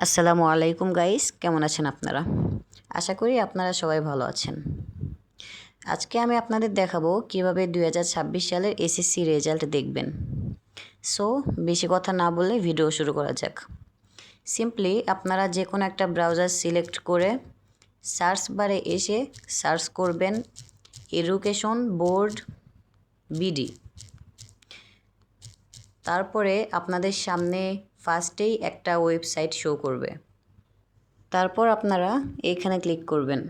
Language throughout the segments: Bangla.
আসসালামু আলাইকুম গাইস, কেমন আছেন আপনারা? আশা করি আপনারা সবাই ভালো আছেন। আজকে আমি আপনাদের দেখাবো কিভাবে 2026 সালের এসএসসি রেজাল্ট দেখবেন। সো বেশি কথা না বলে ভিডিও শুরু করা যাক। সিম্পলি আপনারা যে কোনো একটা ব্রাউজার সিলেক্ট করে সার্চ বারে এসে সার্চ করবেন এডুকেশন বোর্ড বিডি। তারপরে আপনাদের সামনে ফার্স্টেই একটা ওয়েবসাইট শো করবে। তারপর আপনারা এখানে ক্লিক করবেন।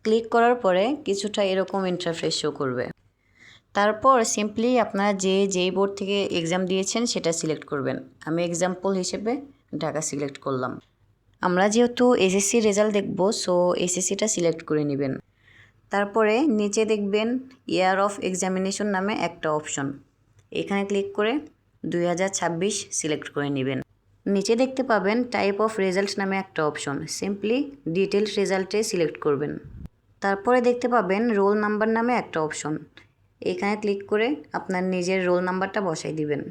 ক্লিক করার পরে কিছুটা এরকম ইন্টারফেস শো করবে। তারপর সিম্পলি আপনারা যেই বোর্ড থেকে এক্সাম দিয়েছেন সেটা সিলেক্ট করবেন। আমি এক্সাম্পল হিসেবে ঢাকা সিলেক্ট করলাম। আমরা যেহেতু এসএসসি রেজাল্ট দেখব, সো এসএসসিটা সিলেক্ট করে নেবেন। তারপরে নিচে দেখবেন ইয়ার অফ এক্সামিনেশন নামে একটা অপশন। এখানে ক্লিক করে 2026 সিলেক্ট করে নেবেন। নিচে দেখতে পাবেন টাইপ অফ রেজাল্ট নামে একটা অপশন। সিম্পলি ডিটেলড রেজাল্টে সিলেক্ট করবেন। তারপরে দেখতে পাবেন রোল নাম্বার নামে একটা অপশন। এখানে ক্লিক করে আপনার নিজের রোল নাম্বারটা বসাই দিবেন।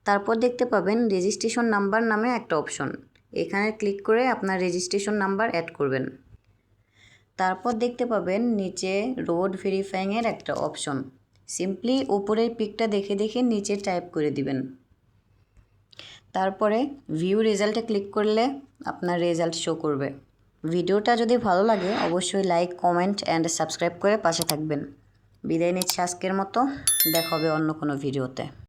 তারপর দেখতে পাবেন রেজিস্ট্রেশন নাম্বার নামে একটা অপশন। এখানে ক্লিক করে আপনার রেজিস্ট্রেশন নাম্বার অ্যাড করবেন। তারপর দেখতে পাবেন নিচে রোড ভেরিফাইংয়ের একটা অপশন। সিম্পলি উপরের পিকটা দেখে দেখে নিচে টাইপ করে দিবেন। তারপরে ভিউ রেজাল্টে ক্লিক করলে আপনার রেজাল্ট শো করবে। ভিডিওটা যদি ভালো লাগে অবশ্যই লাইক, কমেন্ট অ্যান্ড সাবস্ক্রাইব করে পাশে থাকবেন। বিদায় নিচ্ছি আজকের মতো, দেখা হবে অন্য কোনো ভিডিওতে।